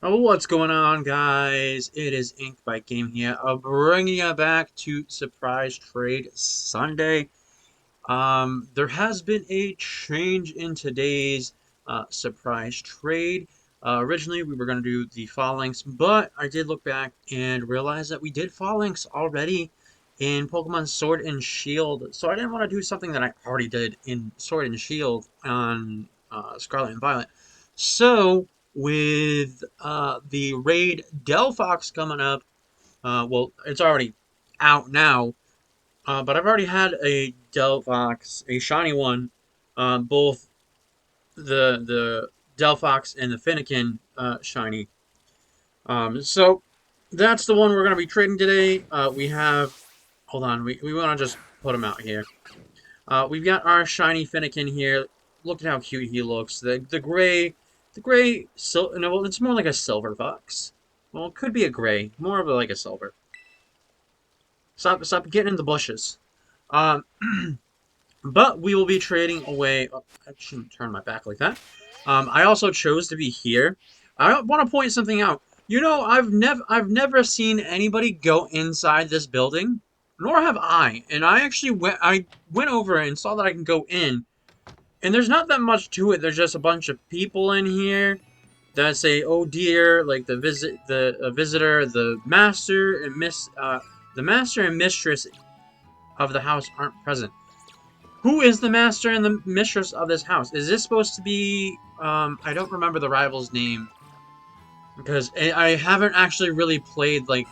Oh, what's going on, guys? It is Ink by Game here, bringing you back to Surprise Trade Sunday. There has been a change in today's surprise trade. Originally, we were going to do the Phalanx, but I did look back and realize that we did Phalanx already in Pokemon Sword and Shield, so I didn't want to do something that I already did in Sword and Shield on Scarlet and Violet. So, with the raid Delphox coming up, well, it's already out now, but I've already had a Delphox, a shiny one, both the Delphox and the Fennekin shiny. So that's the one we're going to be trading today. We have, hold on, we want to just put him out here. We've got our shiny Fennekin here. Look at how cute he looks. The gray, no, well, it's more like a silver fox. Well, it could be a gray, more of like a silver. Stop getting in the bushes. Um, but we will be trading away. Oh, I shouldn't turn my back like that. I also chose to be here. I want to point something out. You know, I've never seen anybody go inside this building, nor have I. And I went over and saw that I can go in, and there's not that much to it. There's just a bunch of people in here that say, "Oh dear," like the visitor, the master and mistress of the house aren't present. Who is the master and the mistress of this house? Is this supposed to be? I don't remember the rival's name because I haven't actually really played like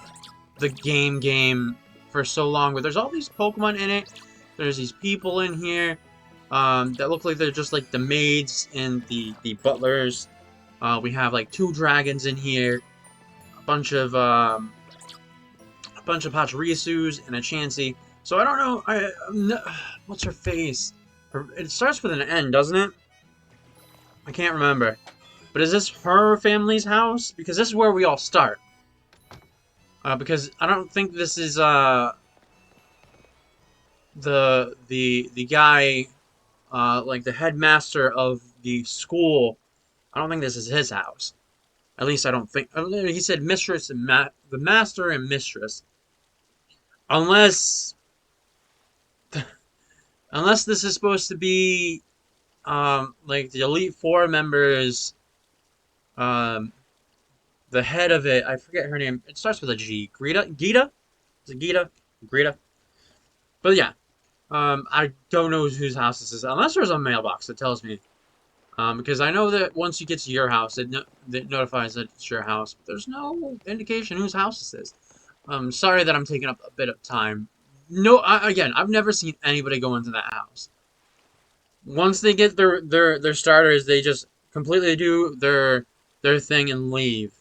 the game for so long. But there's all these Pokemon in it. There's these people in here that look like they're just like the maids and the butlers. We have like two dragons in here, a bunch of Pachirisus and a Chansey. So I don't know. What's her face? It starts with an N, doesn't it? I can't remember. But is this her family's house? Because this is where we all start. Because I don't think this is the guy like the headmaster of the school. I don't think this is his house. At least I don't think. He said mistress and the master and mistress. Unless unless this is supposed to be like the Elite Four members, um, the head of it. I forget her name. It starts with a G. Gita? Is it Gita? Greta? But yeah, I don't know whose house this is unless there's a mailbox that tells me. Because I know that once you get to your house, it notifies that it's your house. But there's no indication whose house this is. Sorry that I'm taking up a bit of time. No, again, I've never seen anybody go into that house. Once they get their starters, they just completely do their thing and leave.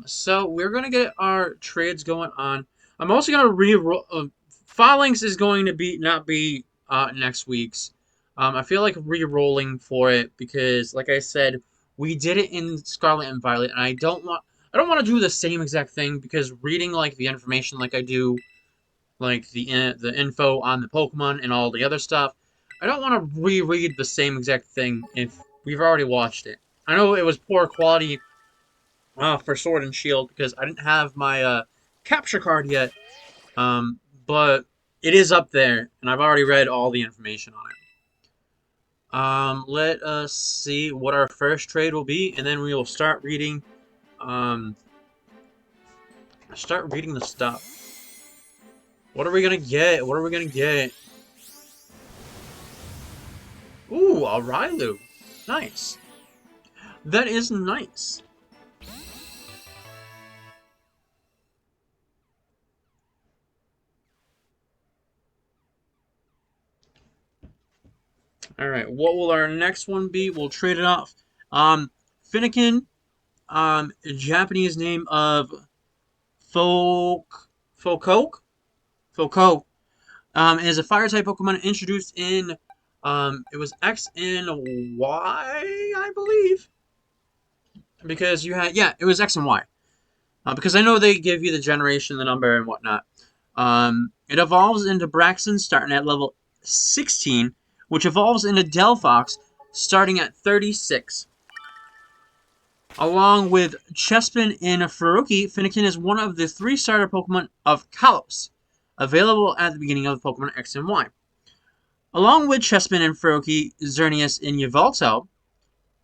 So we're gonna get our trades going on. I'm also gonna re-roll. Phalanx is going to be not be next week's. I feel like re-rolling for it because, like I said, we did it in Scarlet and Violet, and I don't want to do the same exact thing because reading like the information like I do, like the info on the Pokemon and all the other stuff, I don't want to reread the same exact thing if we've already watched it. I know it was poor quality for Sword and Shield because I didn't have my capture card yet, but it is up there, and I've already read all the information on it. Let us see what our first trade will be, and then we will um, start reading the stuff. What are we gonna get? What are we gonna get? Ooh, a Rylu. Nice. That is nice. Alright, what will our next one be? We'll trade it off. Fennekin, Japanese name of Folkoke? Folko. Is a fire type Pokemon introduced in, it was X and Y, I believe. Because you had, yeah, it was X and Y. Because I know they give you the generation, the number, and whatnot. It evolves into Braxton starting at level 16, which evolves into Delphox starting at 36. Along with Chespin and Furoki, Fennekin is one of the 3 starter Pokemon of Kalos, available at the beginning of Pokemon X and Y. Along with Chespin and Furoki, Xerneas, and Yveltal,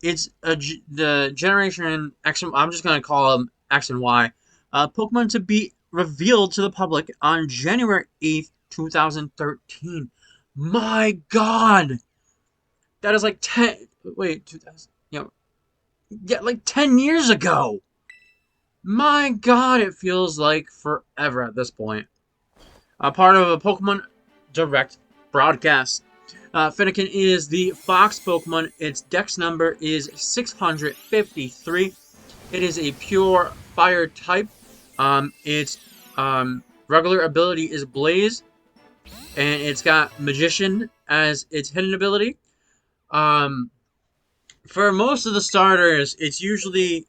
it's the Generation X and I'm just going to call them X and Y, Pokemon to be revealed to the public on January 8th, 2013. My God! That is like 10. Wait, 2000. Yeah, like 10 years ago! My God, it feels like forever at this point. A part of a Pokemon Direct broadcast. Fennekin is the Fox Pokemon. Its Dex number is 653. It is a pure fire type. Its regular ability is Blaze, and it's got Magician as its hidden ability. Um, for most of the starters, it's usually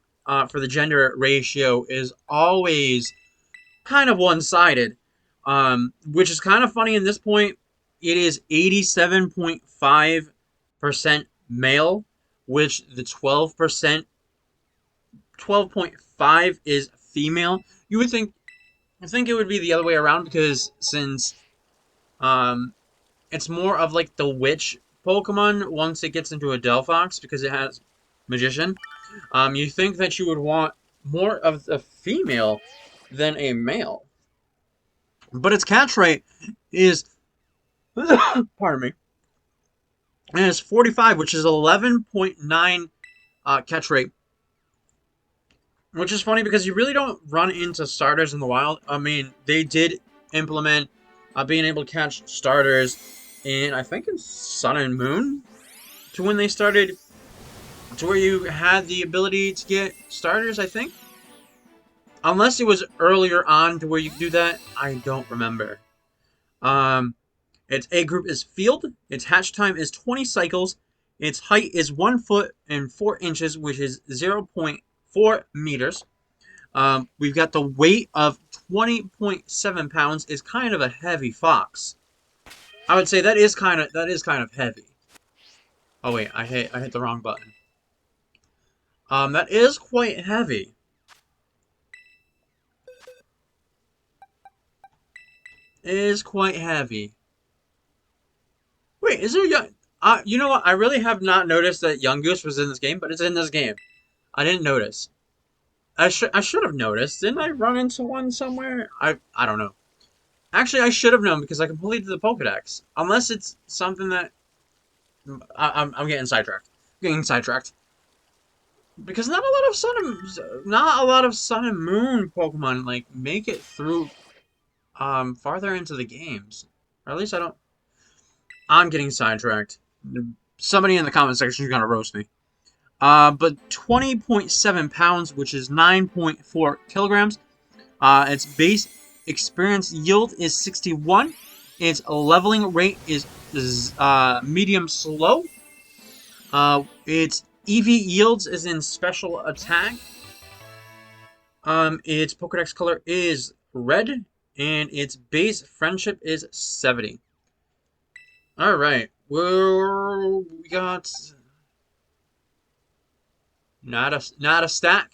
for the gender ratio is always kind of one-sided, which is kind of funny in this point. It is 87.5% male, which the 12.5 is female. You would think, I think it would be the other way around because since um, it's more of like the witch Pokemon once it gets into a Delphox because it has Magician. You think that you would want more of a female than a male. But its catch rate is, pardon me, and it's 45, which is 11.9 catch rate. Which is funny because you really don't run into starters in the wild. I mean, they did implement being able to catch starters in, I think, in Sun and Moon, to when they started, to where you had the ability to get starters, I think. Unless it was earlier on to where you could do that, I don't remember. Its A group is Field. Its hatch time is 20 cycles. Its height is 1 foot and 4 inches, which is 0.4 meters. We've got the weight of 20.7 pounds. Is kind of a heavy fox. I would say that is kind of heavy. Oh wait, I hit the wrong button. That is quite heavy. It is quite heavy. Wait, is there young? You know what? I really have not noticed that Young Goose was in this game, but it's in this game. I didn't notice. I should have noticed. Didn't I run into one somewhere? I don't know. Actually, I should have known because I completed the Pokedex. Unless it's something that I'm getting sidetracked. Getting sidetracked. Because not a lot of Sun and Moon Pokemon like make it through farther into the games. Or at least I don't. I'm getting sidetracked. Somebody in the comment section is gonna roast me. But 20.7 pounds, which is 9.4 kilograms. Its base experience yield is 61. Its leveling rate is medium slow. Its EV yields is in special attack. Its Pokedex color is red, and its base friendship is 70. Alright, well, we got not a stack.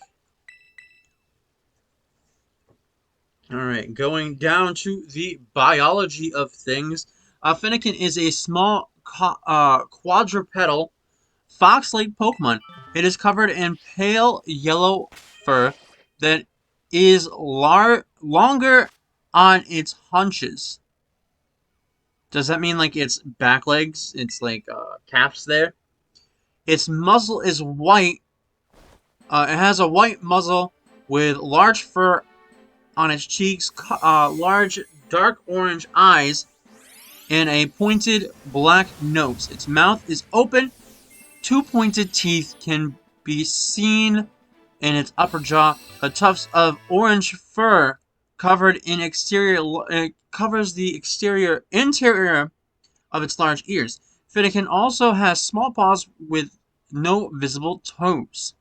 Alright, going down to the biology of things. Fennekin is a small quadrupedal fox-like Pokemon. It is covered in pale yellow fur that is longer on its haunches. Does that mean like its back legs? It's like calves there. Its muzzle is white. It has a white muzzle with large fur on its cheeks, large dark orange eyes, and a pointed black nose. Its mouth is open. 2 pointed teeth can be seen in its upper jaw. A tuft of orange fur covers the interior of its large ears. Fennekin also has small paws with no visible toes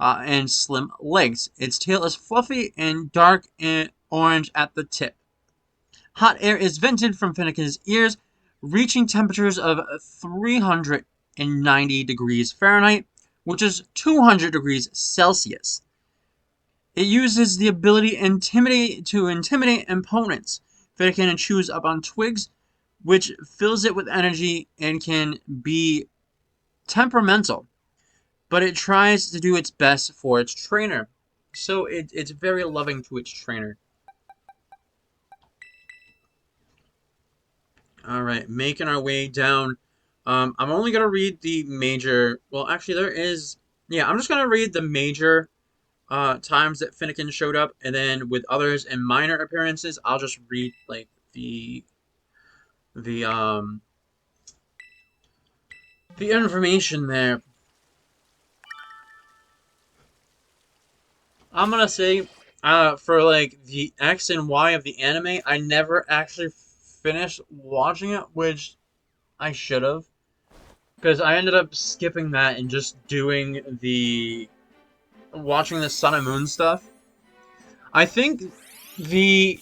and slim legs. Its tail is fluffy and dark and orange at the tip. Hot air is vented from Fennekin's ears, reaching temperatures of 390 degrees Fahrenheit, which is 200 degrees Celsius. It uses the ability to intimidate opponents. Fennekin chews up on twigs, which fills it with energy and can be temperamental, but it tries to do its best for its trainer. So it's very loving to its trainer. All right, making our way down. I'm only gonna read the major. Well, actually, there is. Yeah, I'm just gonna read the major times that Fennekin showed up, and then with others and minor appearances, I'll just read like the um the information there. I'm gonna say, for like the X and Y of the anime, I never actually finished watching it, which I should have, because I ended up skipping that and just doing the watching the Sun and Moon stuff. I think the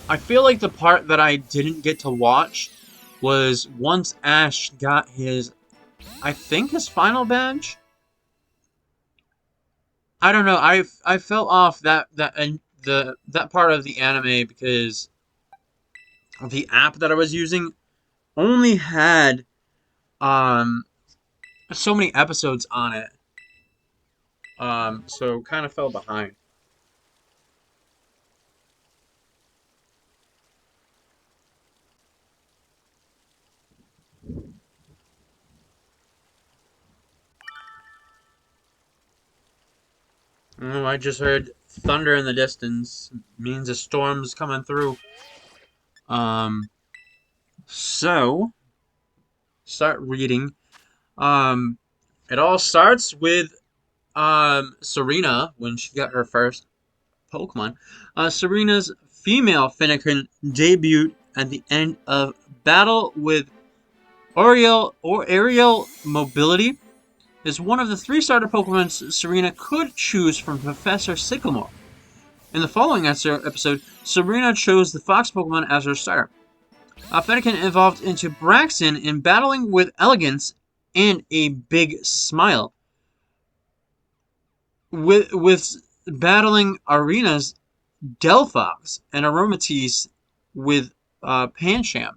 I feel like the part that I didn't get to watch was once Ash got his, I think his final badge. I don't know. I fell off that and that part of the anime because the app that I was using only had um so many episodes on it. So kind of fell behind. Oh, I just heard thunder in the distance. Means a storm's coming through. Um, so start reading. Um, it all starts with Serena when she got her first Pokemon. Serena's female Fennekin debuted at the end of battle with Aerial Mobility. Is one of the three starter Pokemon Serena could choose from Professor Sycamore. In the following episode, Serena chose the Fox Pokemon as her starter. Fennekin evolved into Braxton in battling with Elegance and a Big Smile. With battling Arena's Delphox and Aromatisse with Pancham,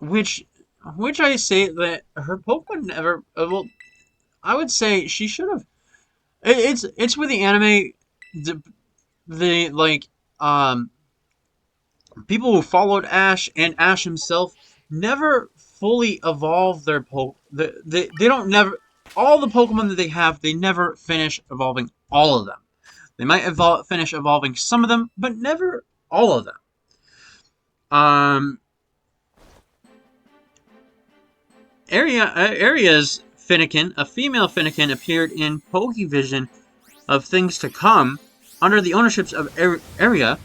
which I say that her Pokemon never. Well, I would say she should have. It's with the anime, the like um people who followed Ash and Ash himself never fully evolve their they don't never all the Pokemon that they have, they never finish evolving all of them. They might finish evolving some of them, but never all of them. Um, Area's Fennekin, a female Fennekin, appeared in Pokevision of Things to Come under the ownerships of Area.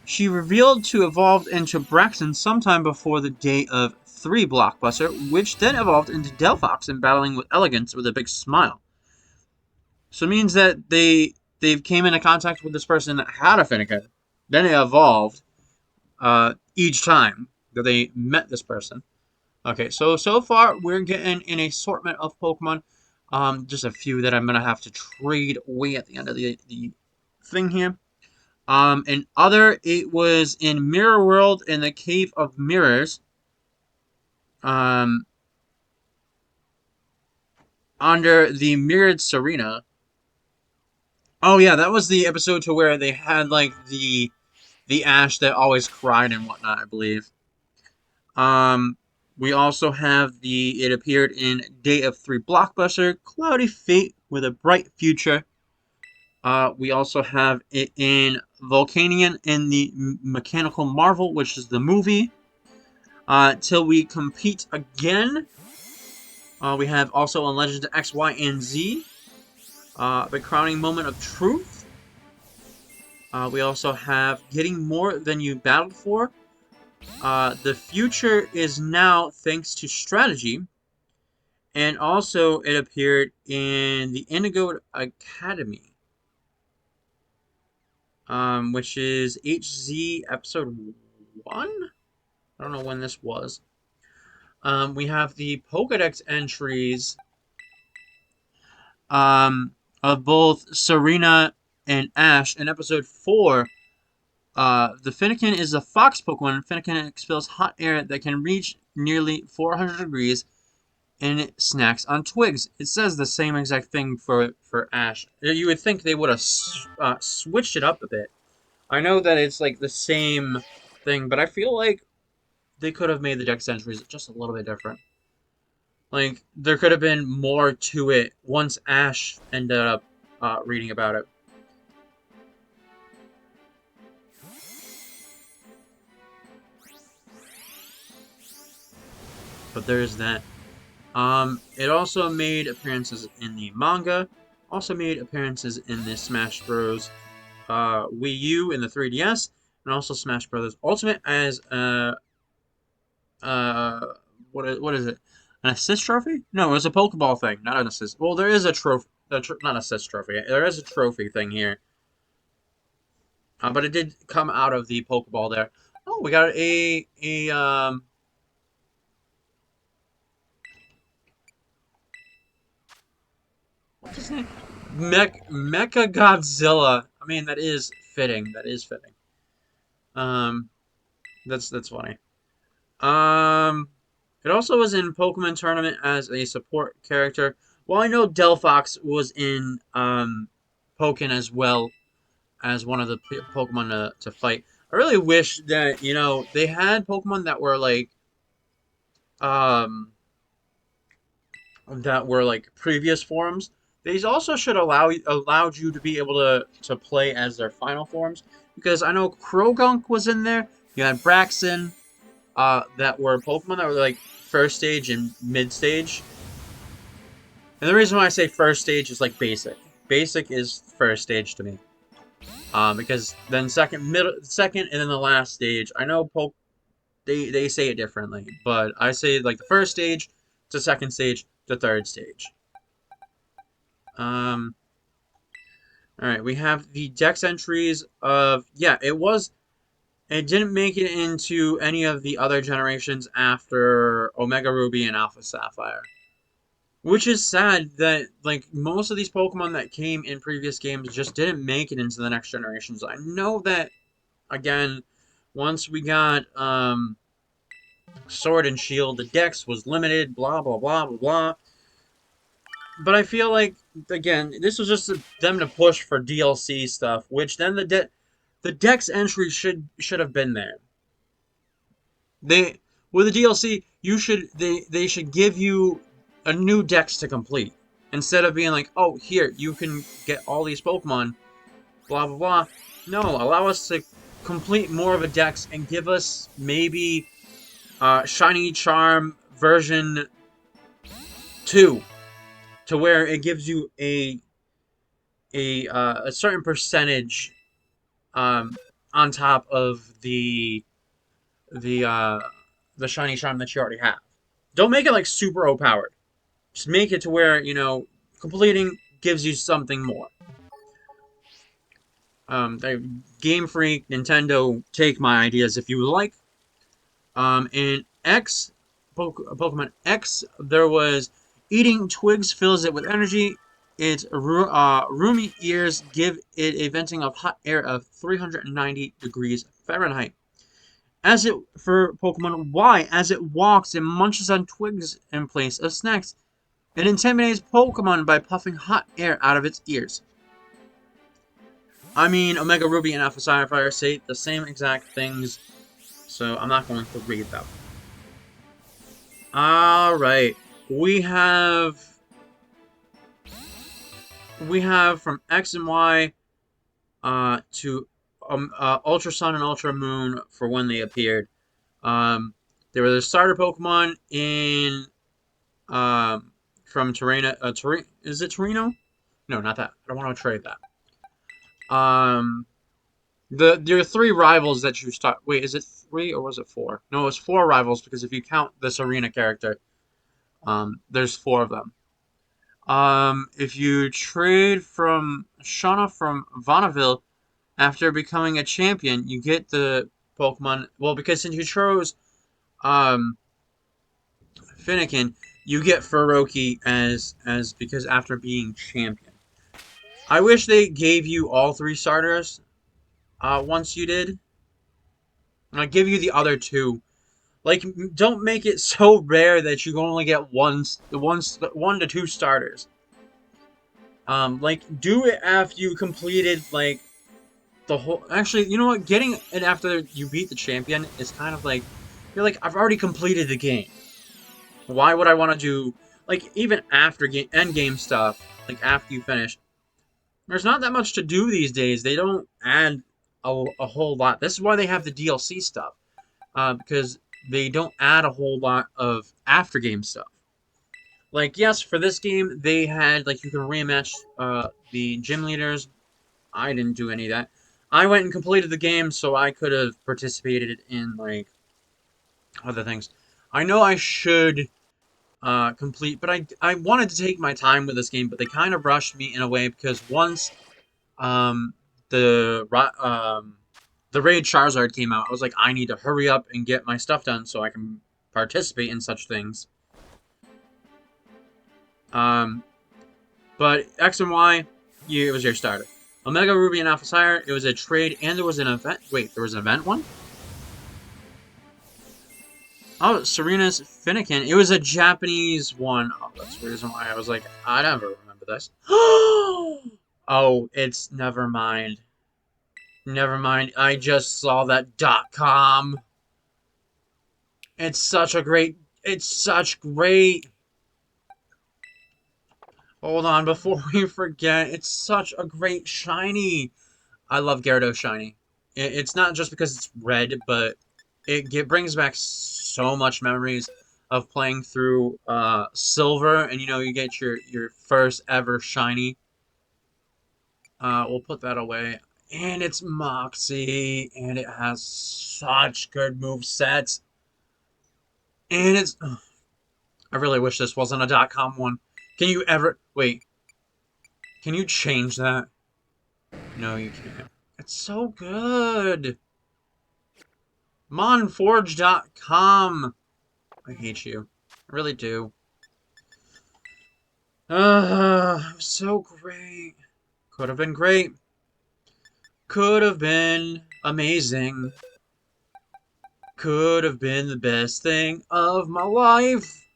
She revealed to evolve into Braxton sometime before the day of 3 Blockbuster, which then evolved into Delphox and battling with Elegance with a big smile. So it means that they came into contact with this person that had a Fennekin, then it evolved each time that they met this person. Okay, so far we're getting an assortment of Pokemon. Just a few that I'm gonna have to trade away at the end of the thing here. And other, it was in Mirror World in the Cave of Mirrors. Um, under the Mirrored Serena. Oh yeah, that was the episode to where they had like the Ash that always cried and whatnot, I believe. Um, we also have it appeared in Day of 3 Blockbuster, Cloudy Fate with a Bright Future. We also have it in Volcanion in the Mechanical Marvel, which is the movie. Till we compete again. We have also on Legends of X, Y, and Z. The Crowning Moment of Truth. We also have Getting More Than You Battled For. The future is now thanks to strategy. And also, it appeared in the Indigo Academy, which is HZ episode 1? I don't know when this was. We have the Pokedex entries um, of both Serena and Ash in episode 4. The Fennekin is a fox Pokemon. Fennekin expels hot air that can reach nearly 400 degrees, and it snacks on twigs. It says the same exact thing for Ash. You would think they would have switched it up a bit. I know that it's like the same thing, but I feel like they could have made the dex entries just a little bit different. Like there could have been more to it once Ash ended up reading about it. But there's that. It also made appearances in the manga, also made appearances in the Smash Bros. Wii U and the 3DS, and also Smash Bros. Ultimate as uh, what is it? An assist trophy? No, it was a Pokeball thing, not an assist. Well, there is a trophy, not assist trophy. There is a trophy thing here, but it did come out of the Pokeball there. Oh, we got a what's his name? Mecha Godzilla. I mean, that is fitting. That is fitting. Um, that's funny. Um, it also was in Pokemon Tournament as a support character. Well, I know Delphox was in Pokken as well as one of the Pokemon to fight. I really wish that they had Pokemon um that were like previous forms. These also should allowed you to be able to play as their final forms because I know Krogunk was in there. You had Braxton, that were Pokemon that were like first stage and mid stage. And the reason why I say first stage is like basic. Basic is first stage to me. Because then second, and then the last stage. I know they say it differently, but I say like the first stage to second stage to third stage. Um, all right, we have the Dex entries of it didn't make it into any of the other generations after Omega Ruby and Alpha Sapphire. Which is sad that like most of these Pokemon that came in previous games just didn't make it into the next generations. I know that again, once we got Sword and Shield, the Dex was limited, blah blah blah blah blah. But I feel like again, this was just them to push for DLC stuff, which then the Dex entry should have been there. They with the DLC, they should give you a new Dex to complete instead of being like, oh, here you can get all these Pokemon, blah blah blah. No, allow us to complete more of a Dex and give us maybe Shiny Charm version 2 to where it gives you a certain percentage um, on top of the uh, the shiny charm that you already have. Don't make it like super overpowered. Just make it to where completing gives you something more. Game Freak, Nintendo, take my ideas if you would like. In Pokemon X, there was eating twigs fills it with energy. Its roomy ears give it a venting of hot air of 390 degrees Fahrenheit. As it for Pokemon Y, as it walks, it munches on twigs in place of snacks. It intimidates Pokemon by puffing hot air out of its ears. I mean, Omega Ruby and Alpha Sapphire say the same exact things, so I'm not going to read them. Alright, we have from X and Y to Ultra Sun and Ultra Moon for when they appeared. They were the starter Pokemon in from Terrena. Is it Torino? No, not that. I don't want to trade that. There are three rivals that you start. Wait, is it three or was it four? No, it was four rivals because if you count this arena character, there's four of them. If you trade from Shauna from Vonneville after becoming a champion, you get the Pokemon. Well, because since you chose um Fennekin, you get Furoki as because after being champion. I wish they gave you all 3 starters once you did. And I give you the other 2. Like, don't make it so rare that you can only get one to 2 starters. Like, do it after you completed, like, the whole... Actually, you know what? Getting it after you beat the champion is kind of like... You're like, I've already completed the game. Why would I want to do... Like, even after end game stuff, like, after you finish, there's not that much to do these days. They don't add a whole lot. This is why they have the DLC stuff. Because they don't add a whole lot of after game stuff. Like, yes, for this game, they had, like, you can rematch the gym leaders. I didn't do any of that. I went and completed the game, so I could have participated in, like, other things. I know I should complete, but I wanted to take my time with this game, but they kind of rushed me in a way, because once um, the the Raid Charizard came out, I was like, I need to hurry up and get my stuff done so I can participate in such things. But X and Y, it was your starter. Omega Ruby and Alpha Sapphire, it was a trade, and there was an event. Wait, there was an event one? Oh, Serena's Fennekin. It was a Japanese one. Oh, that's the reason why I was like, I never remember this. Oh, it's... Never mind. Never mind. I just saw that .com. It's such a great... It's such great... Hold on, before we forget, it's such a great shiny. I love Gyarados shiny. It's not just because it's red, but it brings back so much memories of playing through Silver, and you get your first ever shiny. We'll put that away. And it's Moxie, and it has such good movesets. And it's... I really wish this wasn't a .com one. Can you ever... Wait. Can you change that? No, you can't. It's so good. Monforge.com. I hate you. I really do. So great. Could have been great. Could have been amazing. Could have been the best thing of my life.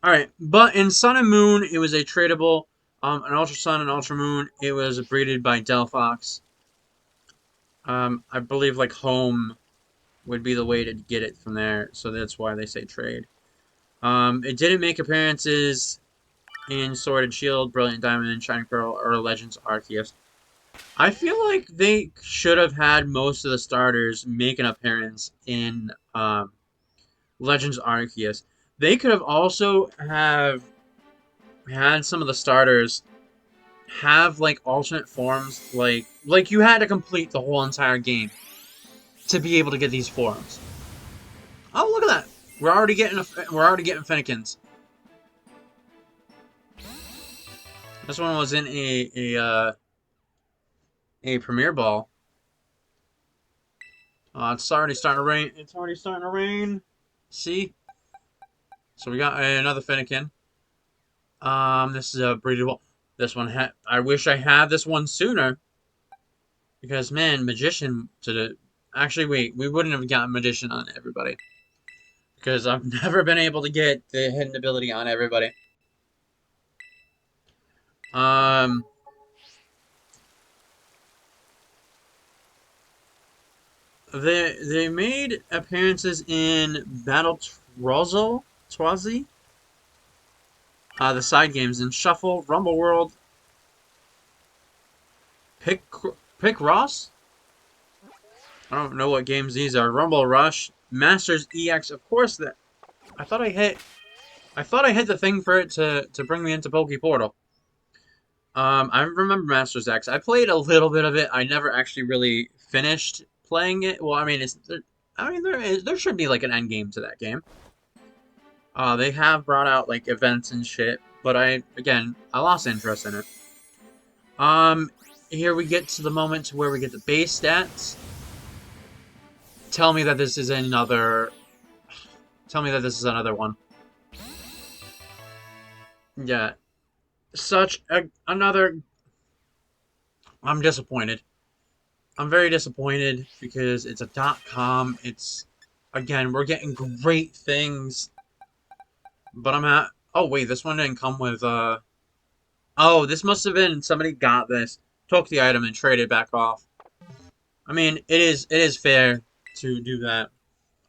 Alright, but in Sun and Moon, it was a tradable. An Ultra Sun and Ultra Moon, it was breeded by Delphox. I believe, like, home would be the way to get it from there, so that's why they say trade. It didn't make appearances in Sword and Shield, Brilliant Diamond, and Shining Pearl, or Legends Arceus. I feel like they should have had most of the starters make an appearance in Legends Arceus. They could have also have had some of the starters have, like, alternate forms, like you had to complete the whole entire game to be able to get these forms. Oh, look at that! We're already getting Fennekins. This one was in a Premier Ball. It's already starting to rain. It's already starting to rain. See? So we got another Fennekin. This is a breedable. This one I wish I had this one sooner. Because, man, Magician to the... Actually, wait. We wouldn't have gotten Magician on everybody. Because I've never been able to get the hidden ability on everybody. They made appearances in Battle Twazi, the side games in Shuffle, Rumble World, Pick Ross. I don't know what games these are. Rumble Rush, Masters EX. Of course that. I thought I hit the thing for it to bring me into Poke Portal. I remember Masters X. I played a little bit of it. I never actually really finished playing it. Well, I mean, there should be like an end game to that game. They have brought out like events and shit, but I lost interest in it. Here we get to the moment where we get the base stats. Tell me that this is another. Tell me that this is another one. Yeah, another. I'm disappointed. I'm very disappointed because it's a .com. It's again, we're getting great things, but I'm at. Oh wait, this one didn't come with. Oh, this must have been somebody got this, took the item and traded back off. I mean, it is fair to do that.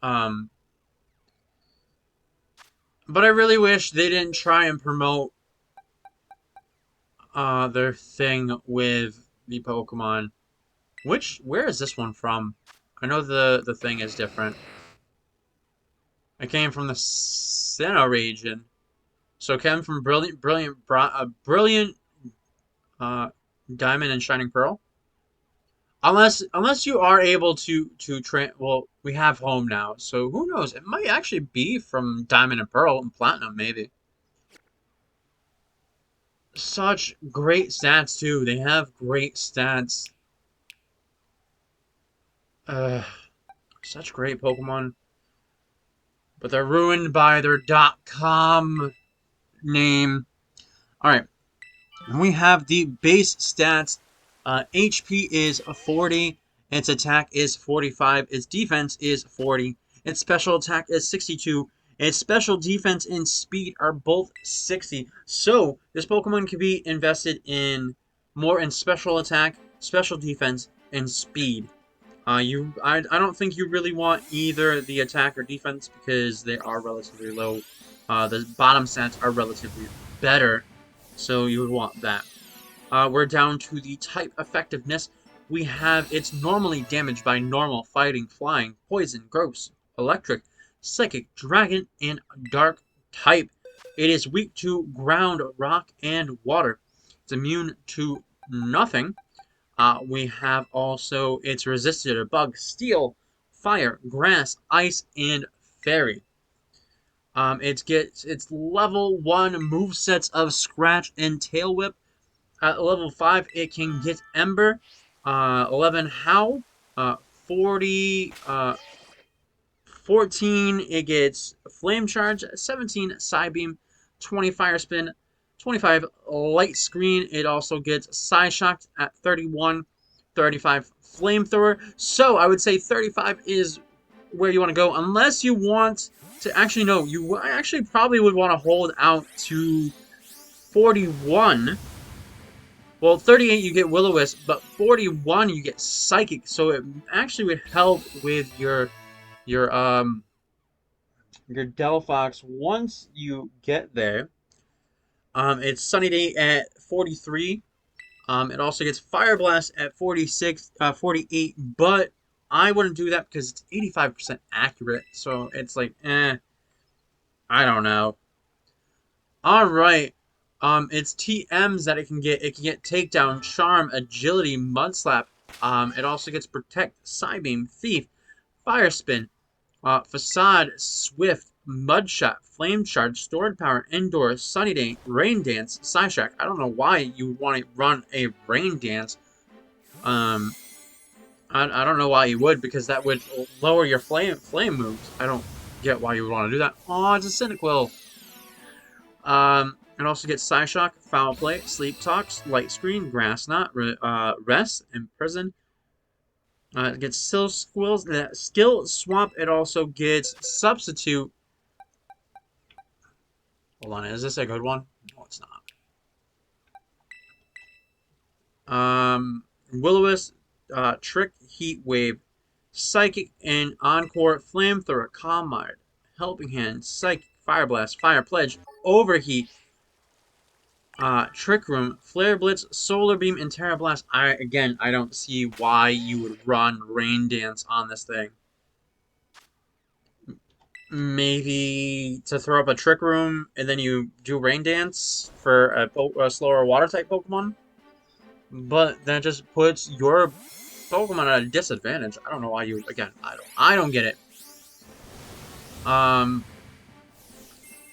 Um, but I really wish they didn't try and promote their thing with the Pokemon. Where is this one from? I know the thing is different. I came from the Sinnoh region. So it came from brilliant uh, diamond and shining pearl. Unless you are able to train. Well, we have home now, so who knows? It might actually be from diamond and pearl and platinum, maybe. Such great stats too. They have great stats. Uh, such great Pokemon, but they're ruined by their .com name. All right. We have the base stats. HP is 40. Its attack is 45. Its defense is 40. Its special attack is 62. Its special defense and speed are both 60. So this Pokemon can be invested in more in special attack, special defense, and speed. I don't think you really want either the attack or defense because they are relatively low. The bottom stats are relatively better, so you would want that. We're down to the type effectiveness. We have it's normally damaged by normal, fighting, flying, poison, gross, electric, psychic, dragon, and dark type. It is weak to ground, rock, and water. It's immune to nothing. We have also it's resistant to bug, steel, fire, grass, ice, and fairy. It's level 1 movesets of Scratch and Tail Whip. At level 5, it can get Ember, 11 Howl, 40, 14, it gets Flame Charge, 17 Psybeam, 20 Fire Spin, 25 Light Screen. It also gets Psyshock at 31, 35 Flamethrower. So I would say 35 is where you want to go, unless you want to actually no, you actually probably would want to hold out to 41. Well, 38 you get Will-O-Wisp, but 41 you get Psychic, so it actually would help with your your Delphox once you get there. It's Sunny Day at 43. It also gets Fire Blast at 46, 48, but I wouldn't do that because it's 85% accurate, so it's like, I don't know. Alright. It's TMs that it can get. It can get Takedown, Charm, Agility, Mud Slap. It also gets Protect, Psybeam, Thief, Fire Spin, Facade, Swift, Mudshot, Flame Charge, Stored Power, Indoor, Sunny Day, Rain Dance, Psyshock. I don't know why you would want to run a Rain Dance. I don't know why you would, because that would lower your flame moves. I don't get why you would want to do that. Oh, it's a Cyndaquil. It also gets Psyshock, Foul Play, Sleep Talks, Light Screen, Grass Knot, Rest, Imprison. It gets Skill Swap. It also gets Substitute. Hold on, is this a good one? No, it's not. Will-O-Wisp, Trick, Heat Wave, Psychic, and Encore, Flamethrower, Calm Mind, Helping Hand, Psychic, Fire Blast, Fire Pledge, Overheat, Trick Room, Flare Blitz, Solar Beam, and Terra Blast. I don't see why you would run Rain Dance on this thing. Maybe to throw up a Trick Room and then you do Rain Dance for a slower Water type Pokemon. But that just puts your Pokemon at a disadvantage. I don't know why you. Again, I don't get it.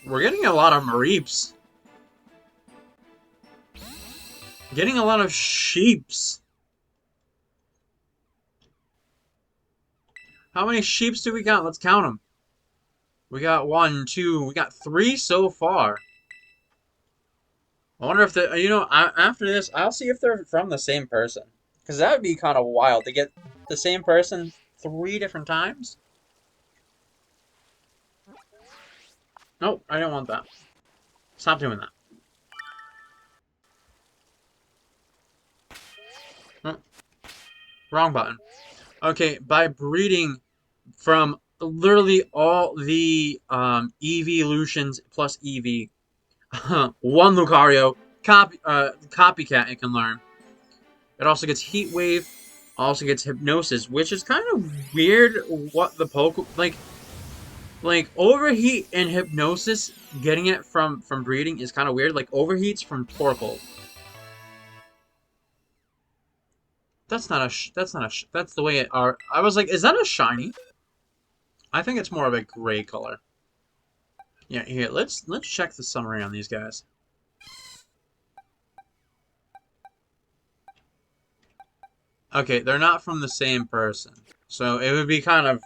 We're getting a lot of Mareeps. Getting a lot of Sheeps. How many Sheeps do we got? Let's count them. We got one, two, we got three so far. I wonder if the after this, I'll see if they're from the same person, because that would be kind of wild to get the same person three different times. Nope, I don't want that. Stop doing that. Oh, wrong button. Okay, by breeding from literally all the evolutions plus EV, one Lucario copycat it can learn. It also gets Heat Wave, also gets Hypnosis, which is kind of weird. What the like Overheat and Hypnosis, getting it from breeding is kind of weird. Like Overheat's from Torkoal. That's not a. That's not a. That's the way it are. I was like, is that a shiny? I think it's more of a gray color. Yeah, here. Let's check the summary on these guys. Okay, they're not from the same person, so it would be kind of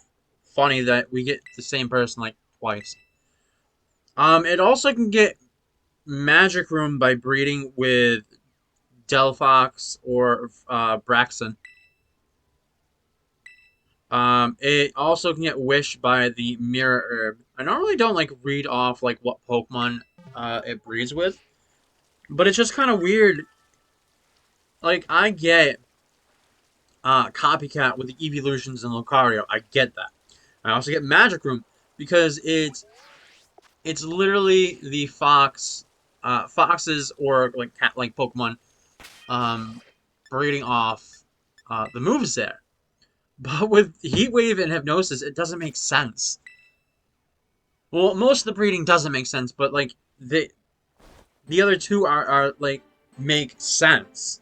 funny that we get the same person like twice. It also can get Magic Room by breeding with Delphox or Braxton. It also can get Wish by the Mirror Herb. I normally don't like read off like what Pokemon it breeds with, but it's just kind of weird. Like I get Copycat with the evolutions in Lucario. I get that. I also get Magic Room because it's literally the foxes or like cat like Pokemon um breeding off the moves there. But with Heat Wave and Hypnosis, it doesn't make sense. Well, most of the breeding doesn't make sense, but like the other two are like make sense.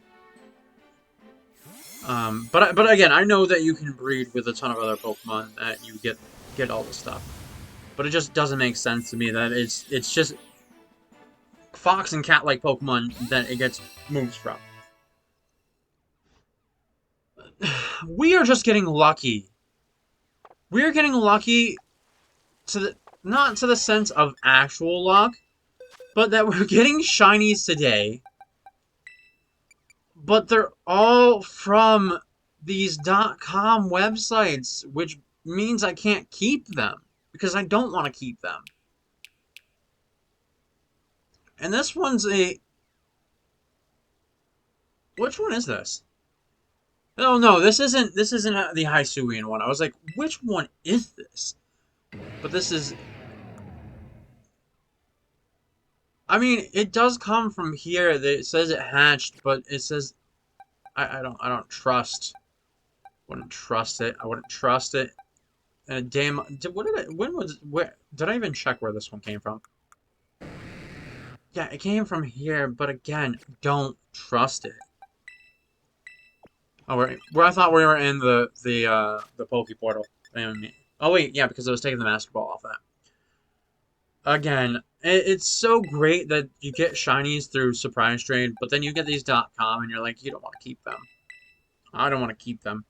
But again, I know that you can breed with a ton of other Pokemon that you get all this stuff. But it just doesn't make sense to me that it's just fox and cat like Pokemon that it gets moves from. We are just getting lucky. We are getting lucky to the not to the sense of actual luck, but that we're getting shinies today. But they're all from these .com websites, which means I can't keep them because I don't want to keep them. And this one's a... Which one is this? Oh no, this isn't the Hisuian one. I was like, which one is this? But this is... I mean, it does come from here. It says it hatched, but it says I don't trust. Wouldn't trust it. I wouldn't trust it. And damn, what did it? When was? Where did I even check where this one came from? Yeah, it came from here, but again, don't trust it. Oh, I thought we were in the Poke Portal. Oh wait, yeah, because I was taking the Master Ball off that. Again, it's so great that you get shinies through Surprise Trade, but then you get these .com and you're like, you don't want to keep them. I don't want to keep them.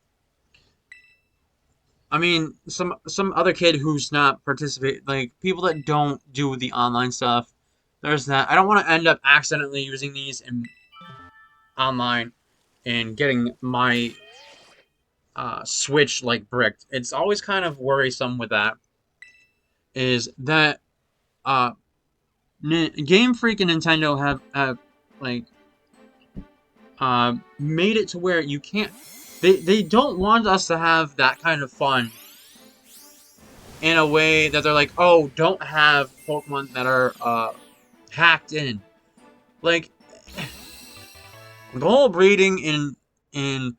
I mean, some other kid who's not participate, like people that don't do the online stuff. There's that. I don't want to end up accidentally using these in online and getting my Switch like bricked. It's always kind of worrisome with that. Is that uh, Game Freak and Nintendo have like made it to where you can't. They don't want us to have that kind of fun in a way that they're like, oh, don't have Pokemon that are hacked in. Like the whole breeding in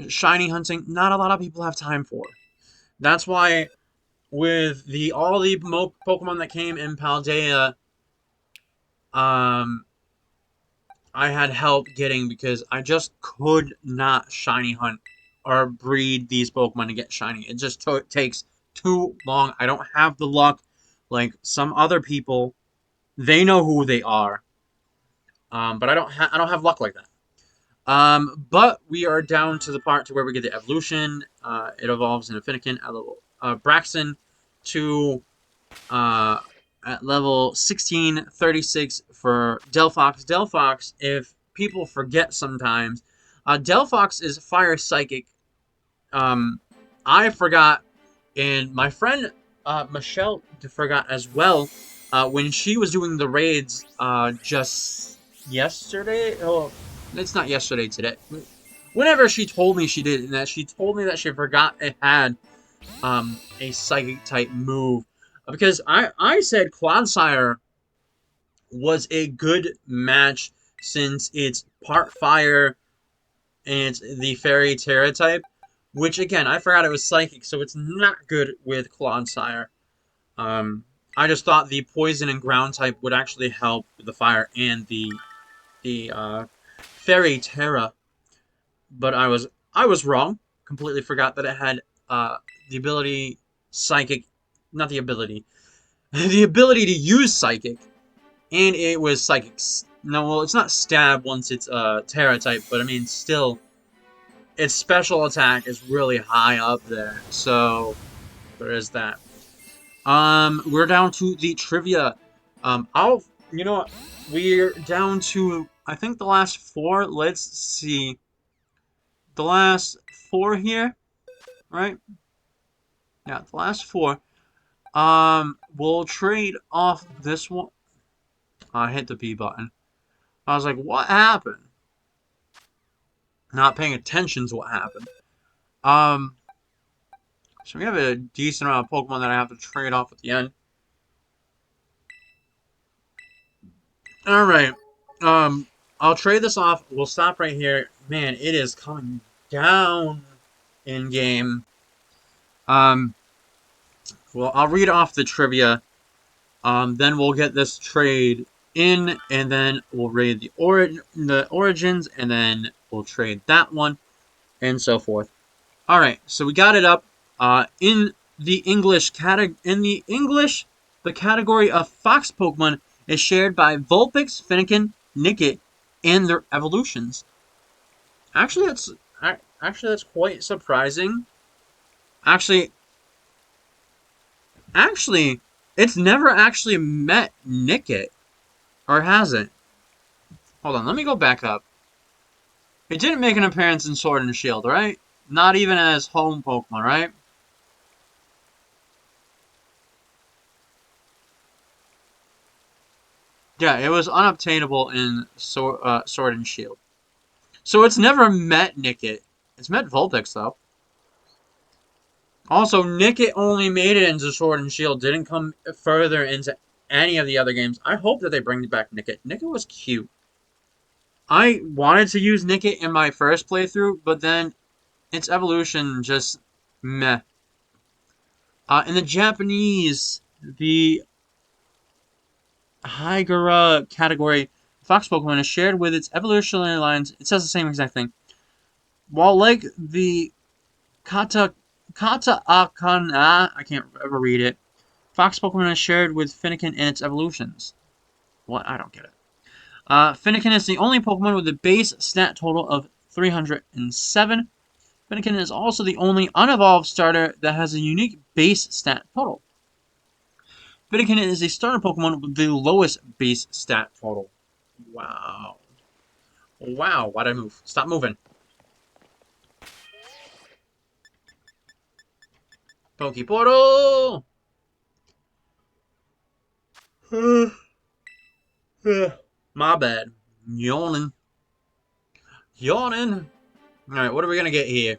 shiny hunting, not a lot of people have time for. That's why with all the Pokemon that came in Paldea, um, I had help getting because I just could not shiny hunt or breed these Pokemon to get shiny. It just takes too long. I don't have the luck like some other people. They know who they are, but I don't have luck like that. But we are down to the part to where we get the evolution. It evolves into Fennekin, Braxton, to uh, at level 1636 for Delphox. Delphox, if people forget sometimes, Delphox is Fire Psychic. Um, I forgot, and my friend Michelle forgot as well when she was doing the raids just yesterday. Oh, it's not yesterday, today. Whenever she told me she did, and that she told me that she forgot it had a psychic type move, because I said Clodsire was a good match since it's part fire and it's the fairy Terra type, which again I forgot it was psychic, so it's not good with Clodsire. Um, I just thought the poison and ground type would actually help the fire and the fairy Terra, but I was wrong. Completely forgot that it had the ability psychic, not the ability, the ability to use psychic, and it was psychic. No, well, it's not stab once it's Terra type, but I mean still, its special attack is really high up there. So there is that. We're down to the trivia. You know what? We're down to, I think, the last four. Let's see. The last four here, right? Yeah, the last four. We'll trade off this one. I hit the B button. I was like, what happened? Not paying attention to what happened. Um, so we have a decent amount of Pokemon that I have to trade off at the end. Alright. Um, I'll trade this off. We'll stop right here. Man, it is coming down in game. Um, well, I'll read off the trivia. Then we'll get this trade in, and then we'll raid the origins, and then we'll trade that one, and so forth. All right, so we got it up. In the English the category of fox Pokemon is shared by Vulpix, Fennekin, Nickit, and their evolutions. Actually, that's quite surprising. Actually, actually, it's never actually met Nickit, or has it? Hold on, let me go back up. It didn't make an appearance in Sword and Shield, right? Not even as home Pokemon, right? Yeah, it was unobtainable in Sword and Shield. So it's never met Nickit. It's met Vulpix, though. Also, Nickit only made it into Sword and Shield, didn't come further into any of the other games. I hope that they bring back Nickit. Nickit was cute. I wanted to use Nickit in my first playthrough, but then its evolution just meh. In the Japanese, the Hygera category, Fox Pokemon is shared with its evolutionary lines. It says the same exact thing. While like the Kata Akana, I can't ever read it, Fox Pokemon is shared with Fennekin and its evolutions. What? I don't get it. Fennekin is the only Pokemon with a base stat total of 307. Fennekin is also the only unevolved starter that has a unique base stat total. Fennekin is a starter Pokemon with the lowest base stat total. Wow. Wow, why'd I move? Stop moving. Pokeportal! My bad. Yawning. Yawning. Alright, what are we gonna get here?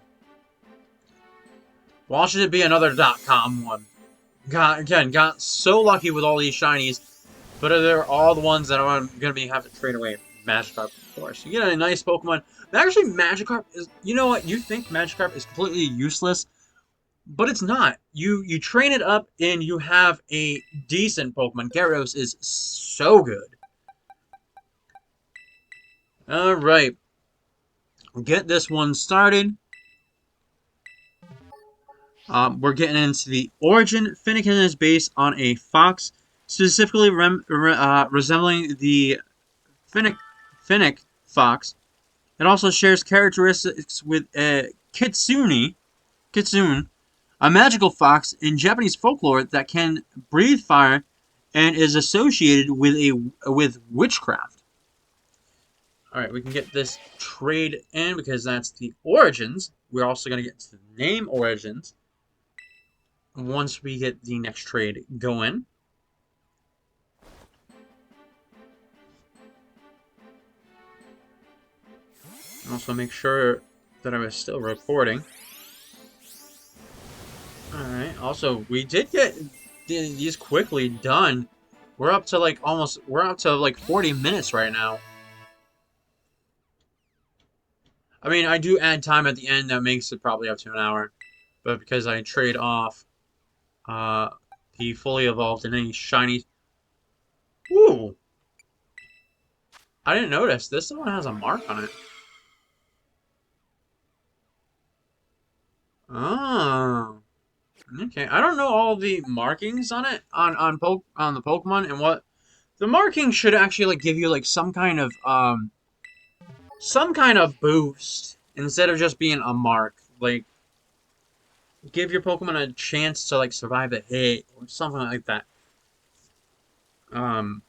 Why should it be another .com one? Got so lucky with all these shinies, but they're all the ones that I'm gonna have to trade away. Magikarp, of course. You get a nice Pokemon. Actually, Magikarp is. You know what? You think Magikarp is completely useless, but it's not. You train it up and you have a decent Pokemon. Gyarados is so good. All right, we'll get this one started. We're getting into the origin. Fennekin is based on a fox, specifically resembling the Fennec fox. It also shares characteristics with Kitsune, a magical fox in Japanese folklore that can breathe fire and is associated with witchcraft. All right, we can get this trade in because that's the origins. We're also going to get to the name origins once we get the next trade going. Also make sure that I was still recording. Alright, also, we did get these quickly done. We're up to like 40 minutes right now. I mean, I do add time at the end that makes it probably up to an hour. But because I trade off uh, the fully evolved and any shiny... Ooh! I didn't notice. This one has a mark on it. Oh. Okay, I don't know all the markings on it on the Pokemon and what the marking should actually like give you like some kind of boost instead of just being a mark. Like give your Pokemon a chance to like survive a hit or something like that. Um,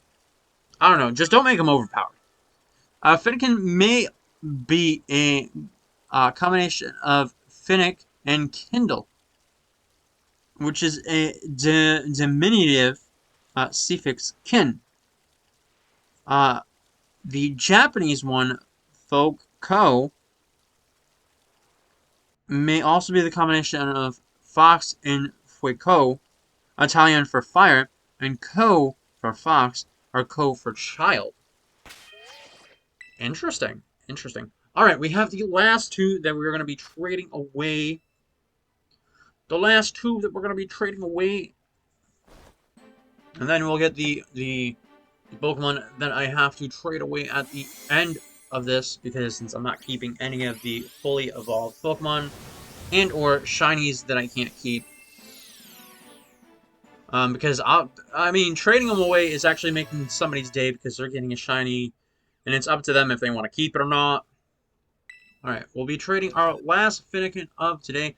I don't know. Just don't make them overpowered. Fennekin may be a combination of Finnick and Kindle, which is a diminutive suffix kin. The Japanese one, folk ko, may also be the combination of fox and fuoco, Italian for fire, and ko for fox, or ko for child. Interesting. Interesting. Alright, we have the last two that we're going to be trading away. The last two that we're going to be trading away. And then we'll get the Pokemon that I have to trade away at the end of this, because since I'm not keeping any of the fully evolved Pokemon and or shinies that I can't keep. Because I mean, trading them away is actually making somebody's day because they're getting a shiny, and it's up to them if they want to keep it or not. Alright, we'll be trading our last Fennekin of today.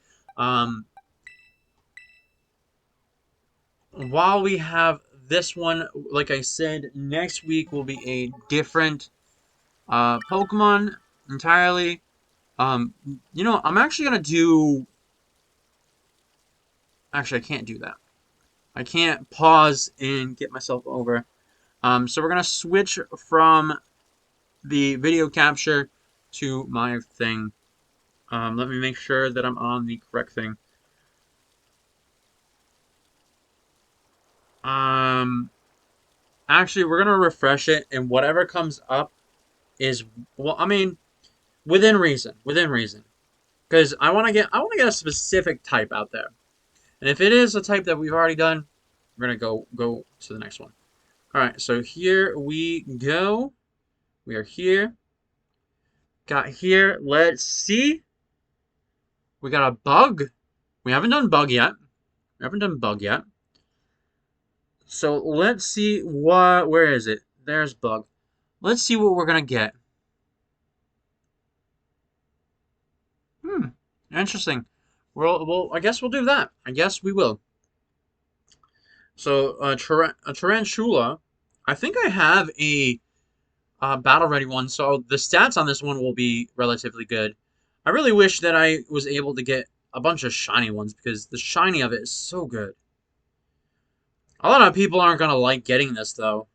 While we have this one, like I said, next week will be a different Pokemon entirely. You know, I'm actually gonna do... Actually, I can't do that. I can't pause and get myself over. So we're gonna switch from the video capture to my thing. Let me make sure that I'm on the correct thing. Actually, we're gonna refresh it, and whatever comes up is, well, I mean, within reason, because I want to get a specific type out there, and if it is a type that we've already done, we're gonna go to the next one. All right, so here we go. We are here. Got here. Let's see. We got a bug. We haven't done bug yet. So let's see what. Where is it? There's bug. Let's see what we're gonna get. Interesting. Well, I guess we'll do that. I guess we will. So, a Tarantula. I think I have a battle ready one, so the stats on this one will be relatively good. I really wish that I was able to get a bunch of shiny ones because the shiny of it is so good. A lot of people aren't gonna like getting this though,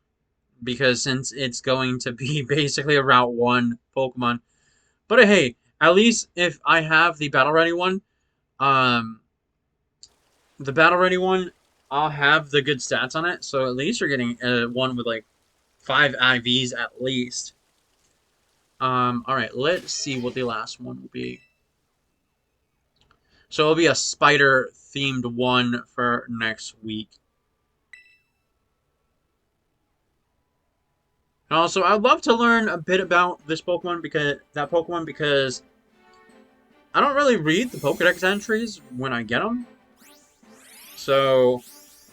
because since it's going to be basically a Route 1 Pokemon. But hey, at least if I have the battle ready one, um, the battle ready one, I'll have the good stats on it. So at least you're getting one with like 5 IVs at least. All right, let's see what the last one will be. So it'll be a spider themed one for next week. And also, I'd love to learn a bit about this Pokemon because I don't really read the Pokedex entries when I get them. So,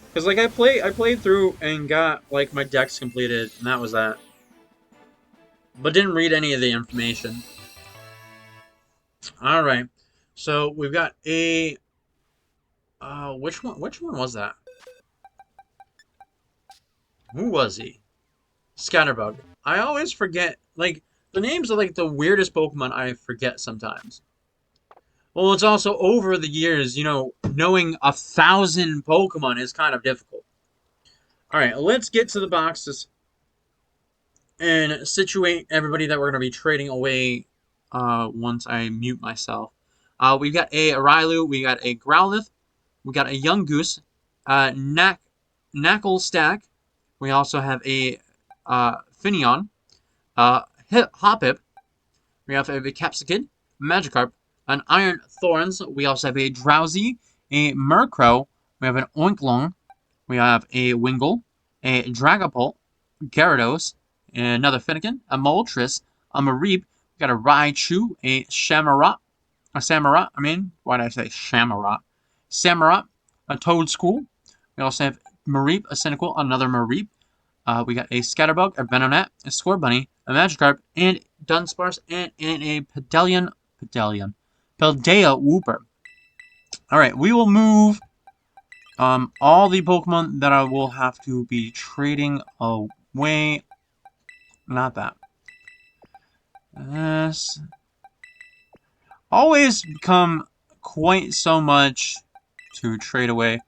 because like I played through and got like my decks completed, and that was that. But didn't read any of the information. All right, so we've got a Which one? Which one was that? Who was he? Scatterbug. I always forget. Like the names are like the weirdest Pokemon I forget sometimes. Well, it's also over the years. Knowing 1,000 Pokemon is kind of difficult. All right, let's get to the boxes and situate everybody that we're going to be trading away once I mute myself. We've got a Arilu, we got a Growlithe, we got a Young Goose, Knuckle Stack. We also have a Finneon, Hoppip. We have a Capsicid, Magikarp, an Iron Thorns. We also have a Drowsy, a Murkrow. We have an Oinklung. We have a Wingull, a Dragapult, Gyarados, another Fennekin, a Moltres, a Mareep. We got a Raichu, why did I say Shamrot? Samurott, a Toedscool. We also have Mareep, a Cyndaquil, another Mareep. We got a Scatterbug, a Venonat, a Scorbunny, a Magikarp, and Dunsparce, and a Paldea Wooper. Alright, we will move all the Pokemon that I will have to be trading away. Not that. This always become quite so much to trade away.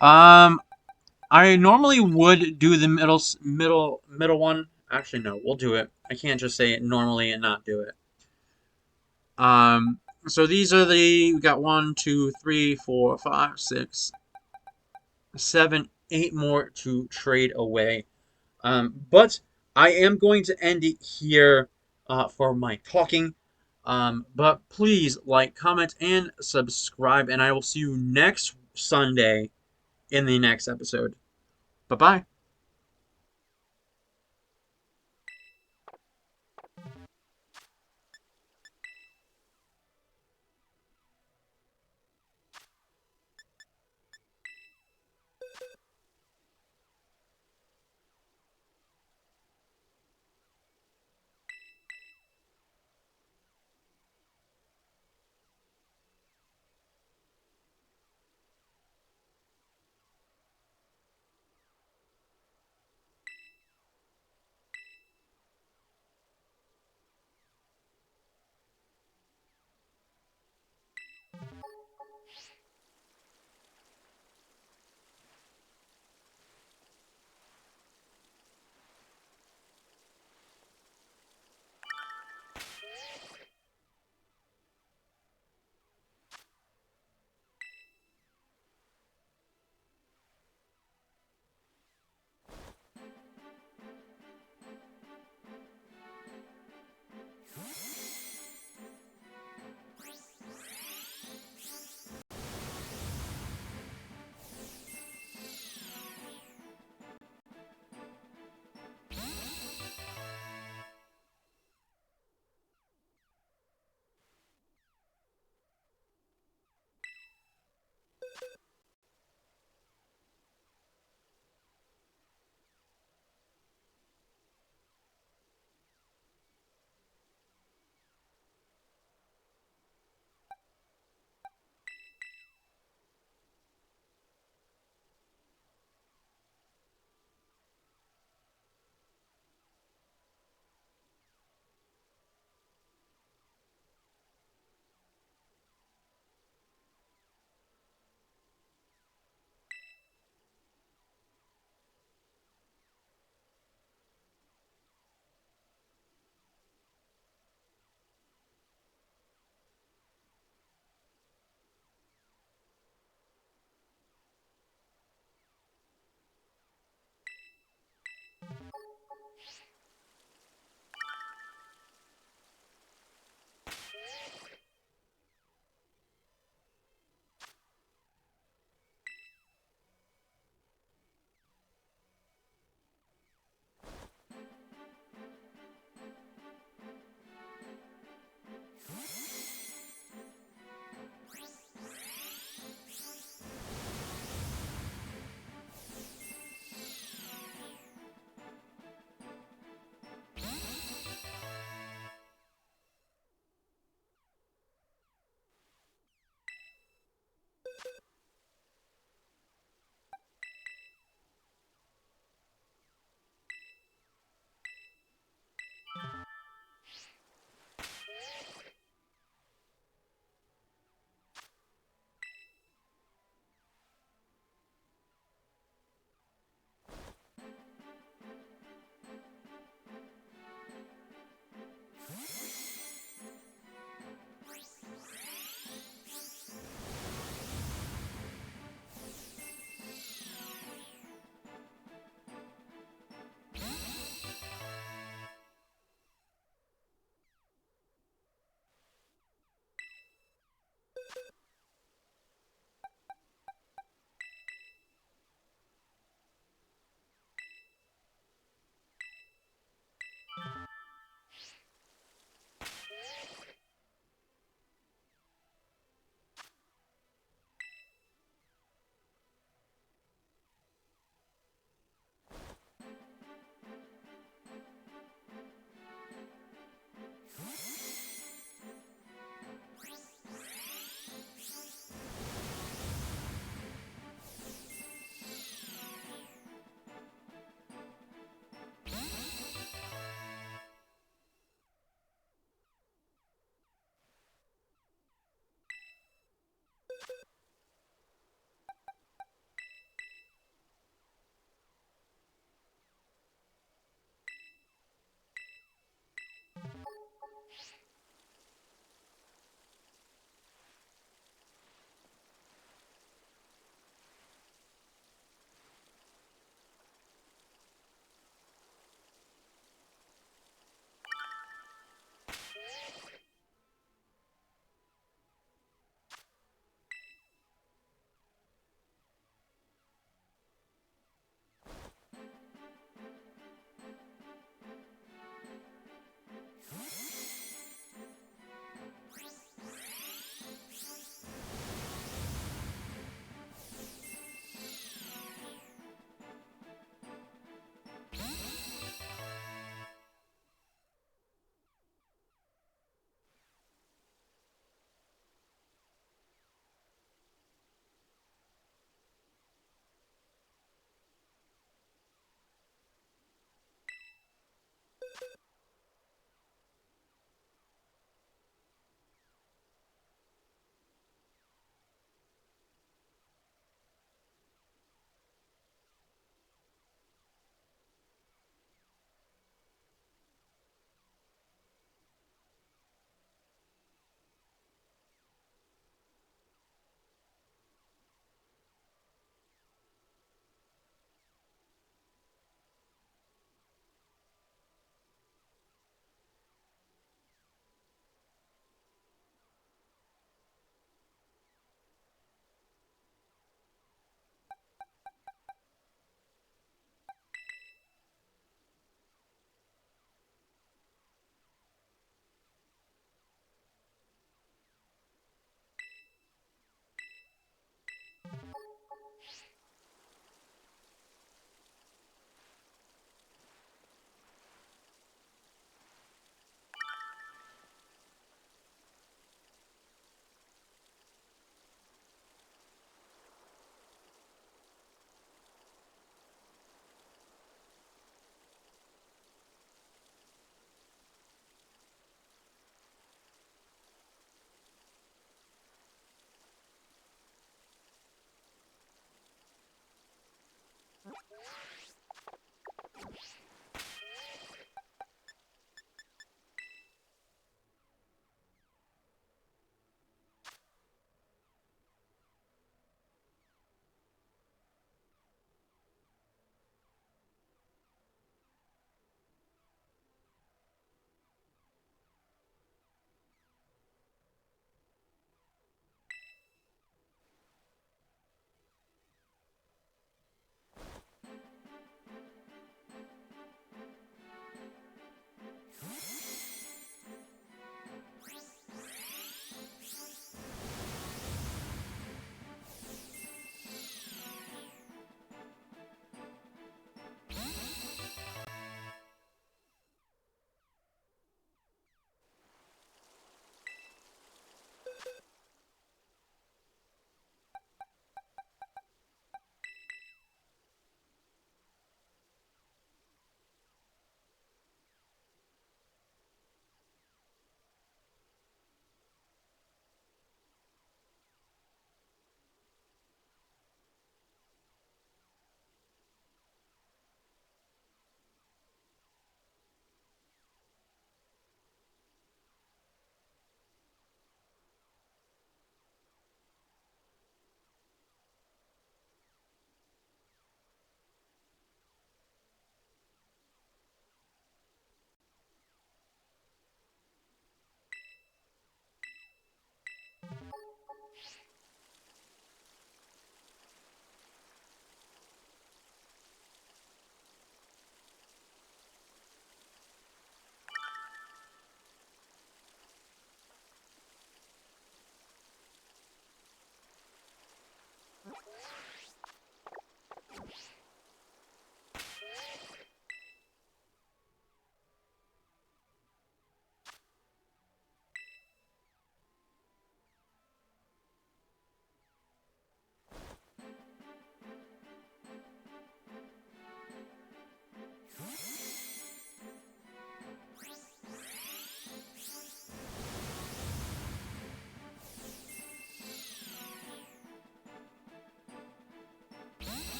I normally would do the middle one. Actually, no, we'll do it. I can't just say it normally and not do it. So these are we got 1, 2, 3, 4, 5, 6, 7, 8 more to trade away. But I am going to end it here for my talking. But please like, comment, and subscribe, and I will see you next Sunday in the next episode. Bye-bye.